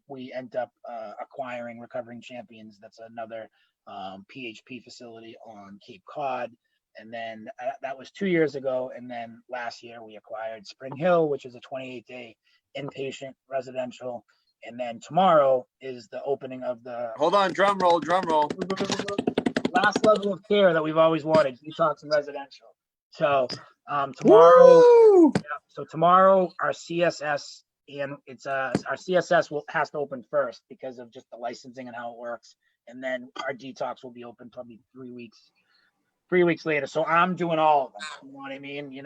we end up acquiring Recovering Champions. That's another PHP facility on Cape Cod. And then that was 2 years ago. And then last year we acquired Spring Hill, which is a 28-day inpatient residential. And then tomorrow is the opening of the Hold on, drum roll. last level of care that we've always wanted, detox and residential. So tomorrow our CSS, and our CSS has to open first because of just the licensing and how it works. And then our detox will be open probably 3 weeks later. So I'm doing all of them. You know what I mean?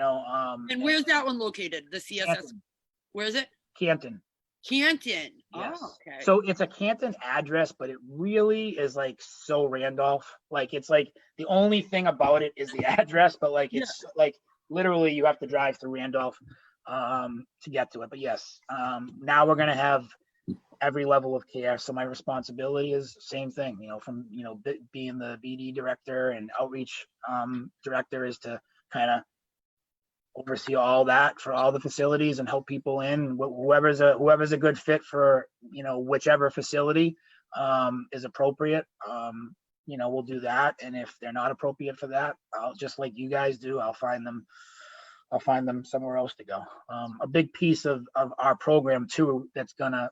And where's that one located? The CSS. Canton. Where is it? Canton. Yes. Oh, okay. So it's a Canton address, but it really is like so Randolph. Like it's like the only thing about it is the address, but like it's like literally you have to drive through Randolph to get to it. But yes, now we're gonna have every level of care. So my responsibility is same thing, from, being the BD director and outreach director, is to kind of oversee all that for all the facilities and help people in whoever's a good fit for, whichever facility is appropriate. We'll do that. And if they're not appropriate for that, I'll, just like you guys do, I'll find them somewhere else to go. A big piece of our program too, that's gonna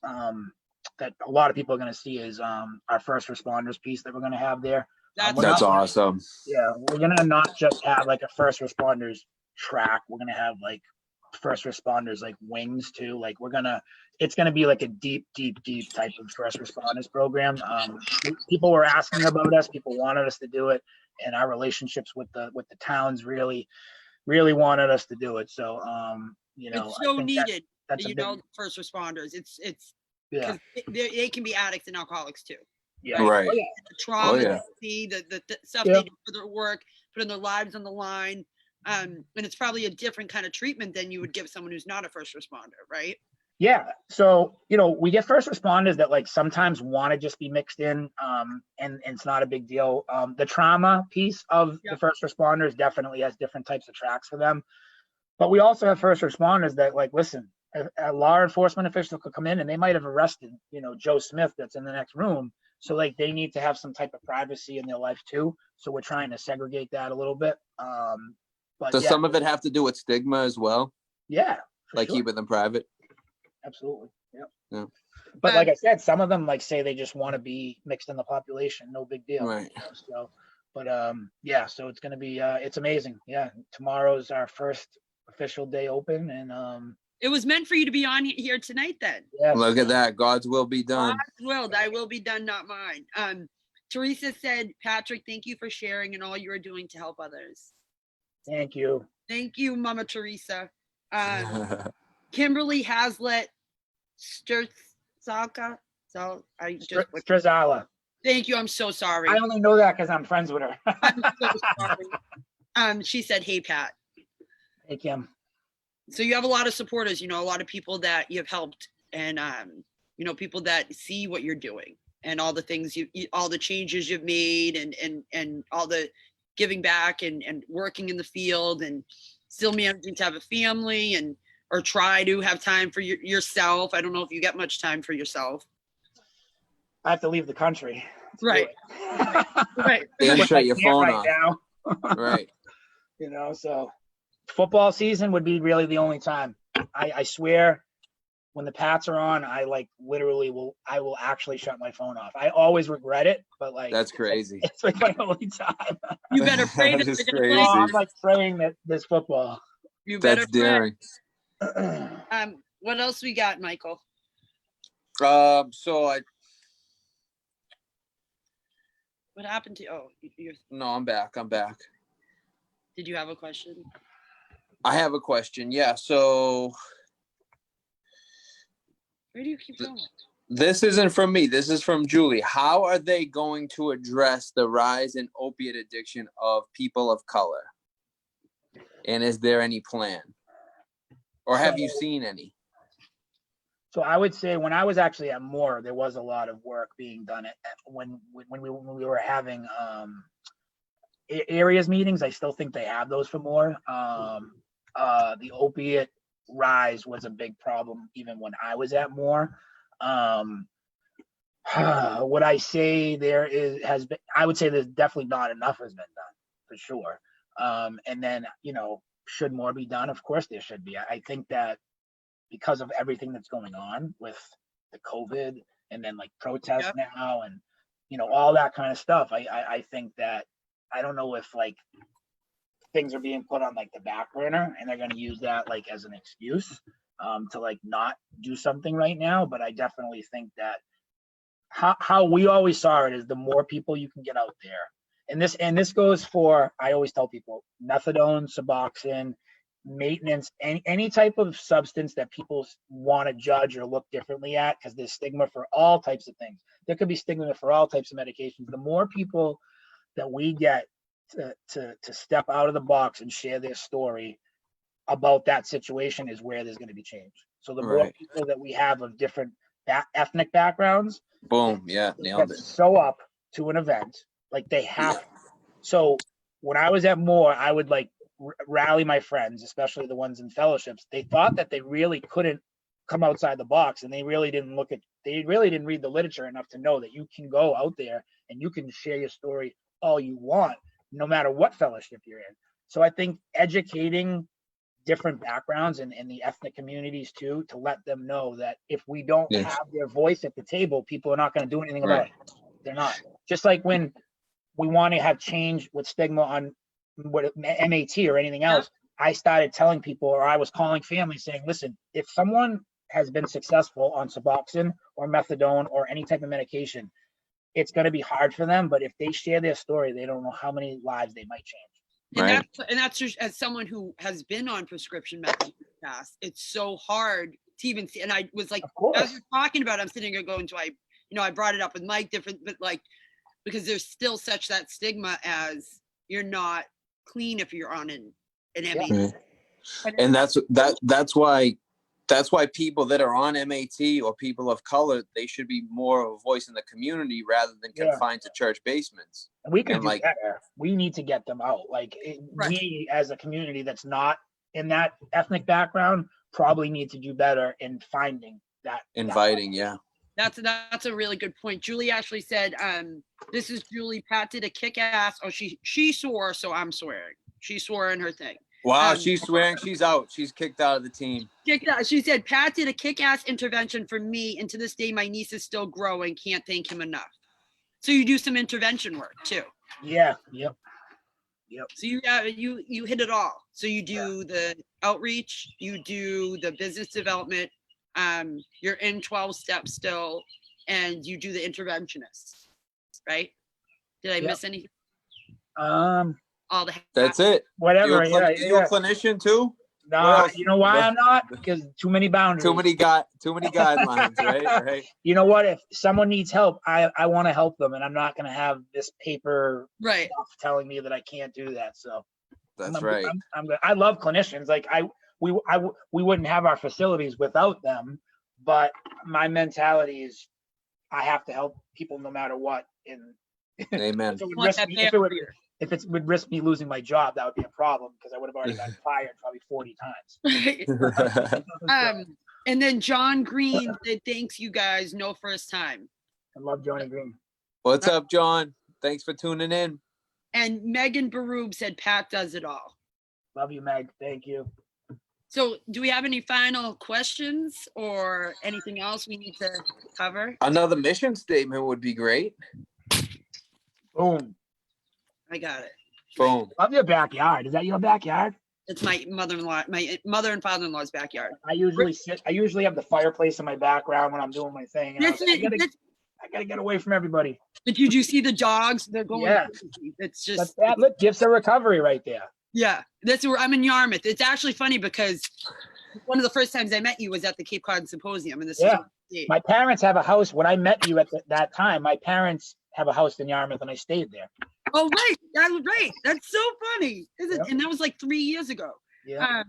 that a lot of people are going to see is our first responders piece that we're going to have there. That's awesome. Yeah, we're going to not just have like a first responders track. We're going to have like first responders like wings too. Like it's going to be like a deep type of first responders program. People were asking about us. People wanted us to do it, and our relationships with the towns really wanted us to do it. So it's so needed. That's first responders. It's yeah. They can be addicts and alcoholics too. Yeah. Right. Oh, yeah. The trauma, they see, the stuff they do for their work, putting their lives on the line. And it's probably a different kind of treatment than you would give someone who's not a first responder, right? Yeah. So, we get first responders that like sometimes want to just be mixed in, and it's not a big deal. The trauma piece of the first responders definitely has different types of tracks for them. But we also have first responders that like, listen, a law enforcement official could come in and they might have arrested, Joe Smith that's in the next room. So like they need to have some type of privacy in their life too. So we're trying to segregate that a little bit. But does some of it have to do with stigma as well? Yeah. Like keeping them private? Absolutely. Yep. Yeah. But like I said, some of them like say they just want to be mixed in the population. No big deal. Right. So, but so it's going to be, it's amazing. Yeah. Tomorrow's our first official day open, and It was meant for you to be on here tonight then. Yes. Look at that. God's will be done. God's will, thy will be done, not mine. Teresa said, Patrick, thank you for sharing and all you are doing to help others. Thank you. Thank you, Mama Teresa. Kimberly Hazlitt Sturtzaka. So I just Strazala. thank you. I'm so sorry. I only know that because I'm friends with her. I'm so sorry. She said, hey, Pat. Hey, Kim. So you have a lot of supporters, a lot of people that you've helped and, people that see what you're doing and all the things all the changes you've made and all the giving back and working in the field and still managing to have a family or try to have time for yourself. I don't know if you get much time for yourself. I have to leave the country. Right. Right. And shut your phone right off. now. Right. So football season would be really the only time. I swear when the Pats are on, I I will actually shut my phone off. I always regret it, but That's crazy. It's like my only time. You better pray that That is they're gonna crazy. play. I'm like praying that there's football. You better That's daring. pray. What else we got, Michael? So What happened to you're no, I'm back. did you have a question? I have a question. Yeah. So Where do you keep going? this isn't from me. This is from Julie. How are they going to address the rise in opiate addiction of people of color? And is there any plan? Or have you seen any? So I would say when I was actually at Moore, there was a lot of work being done when we were having areas meetings. I still think they have those for Moore. The opiate rise was a big problem even when I was at Moore. Would I say I would say there's definitely not enough has been done for sure. And then, should more be done? Of course there should be. I think that because of everything that's going on with the COVID and then protests now and, all that kind of stuff, I think that, I don't know if things are being put on the back burner and they're going to use that as an excuse to not do something right now. But I definitely think that how we always saw it is the more people you can get out there. And this goes for, I always tell people, methadone, Suboxone, maintenance, any type of substance that people want to judge or look differently at, because there's stigma for all types of things. There could be stigma for all types of medications. The more people that we get to step out of the box and share their story about that situation is where there's going to be change. So the more people that we have of different ethnic backgrounds, boom, yeah, nailed it. Show up to an event they have. So when I was at Moore, I would rally my friends, especially the ones in fellowships. They thought that they really couldn't come outside the box, and they really didn't read the literature enough to know that you can go out there and you can share your story all you want, no matter what fellowship you're in. So I think educating different backgrounds and the ethnic communities too, to let them know that if we don't have their voice at the table, people are not going to do anything about it. They're not. Just like when we want to have change with stigma on MAT or anything else, I started telling people, or I was calling families saying, listen, if someone has been successful on Suboxone or methadone or any type of medication, it's going to be hard for them. But if they share their story, they don't know how many lives they might change. And that's just, as someone who has been on prescription meds in the past, it's so hard to even see. And I was as you're talking about it, I'm sitting here going, I brought it up with Mike different, but because there's still such that stigma as you're not clean if you're on an MAT. And that's why people that are on MAT or people of color, they should be more of a voice in the community rather than confined to church basements. And we can do better. We need to get them out. We as a community that's not in that ethnic background probably need to do better in finding that. Inviting, That's a really good point. Julie actually said, this is Julie, Pat did a kick-ass, she swore, so I'm swearing. She swore in her thing. Wow, she's swearing, she's out. She's kicked out of the team. Kicked out. She said, Pat did a kick-ass intervention for me, and to this day, my niece is still growing. Can't thank him enough. So you do some intervention work too. Yeah, yep. Yep. So you hit it all. So you do the outreach, you do the business development, you're in 12 steps still, and you do the interventionist, right? Did I miss anything? All the That's it. Whatever. You a clinician too? No, you know why I'm not? Because too many boundaries. Too many guidelines, right? Right. You know what? If someone needs help, I want to help them, and I'm not going to have this paper stuff telling me that I can't do that. So that's right. I love clinicians. Like we wouldn't have our facilities without them, but my mentality is I have to help people no matter what. And amen. If it would risk me losing my job, that would be a problem because I would have already gotten fired probably 40 times. And then John Green said, thanks you guys, no first time. I love Johnny Green. What's up, John? Thanks for tuning in. And Megan Baroob said, Pat does it all. Love you, Meg. Thank you. So do we have any final questions or anything else we need to cover? Another mission statement would be great. Boom. I got it. Boom. Love your backyard. Is that your backyard? It's my mother-in-law, my mother and father-in-law's backyard. I usually have the fireplace in my background when I'm doing my thing. And I gotta get away from everybody. But did you see the dogs? They're going. Yeah. It's just look, gifts of recovery right there. Yeah. That's where I'm in Yarmouth. It's actually funny because one of the first times I met you was at the Cape Cod Symposium. And my parents have a house. When I met you at that time, my parents have a house in Yarmouth and I stayed there. Oh, right. Right. That's so funny. And that was like 3 years ago. Yeah.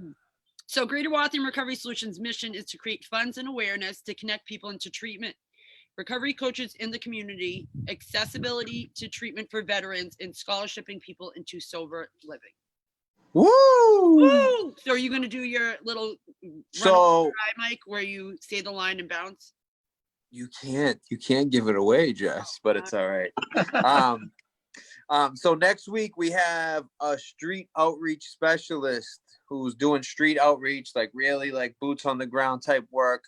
So Greater Waltham Recovery Solutions mission is to create funds and awareness to connect people into treatment, recovery coaches in the community, accessibility to treatment for veterans, and scholarshiping people into sober living. Woo! Woo! So are you going to do your little Mike, where you say the line and bounce? You can't give it away, Jess, but it's all right. So next week we have a street outreach specialist who's doing street outreach, like really like boots on the ground type work.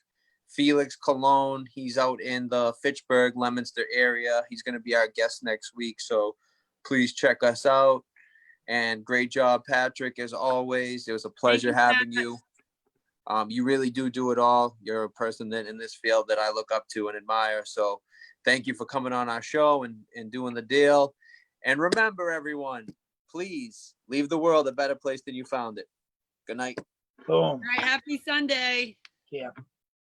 Felix Cologne, he's out in the Fitchburg, Leominster area. He's going to be our guest next week. So please check us out. And great job, Patrick, as always. It was a pleasure having you. You really do it all. You're a person that in this field that I look up to and admire. So thank you for coming on our show and doing the deal. And remember, everyone, please leave the world a better place than you found it. Good night. Boom. All right. Happy Sunday. Yeah.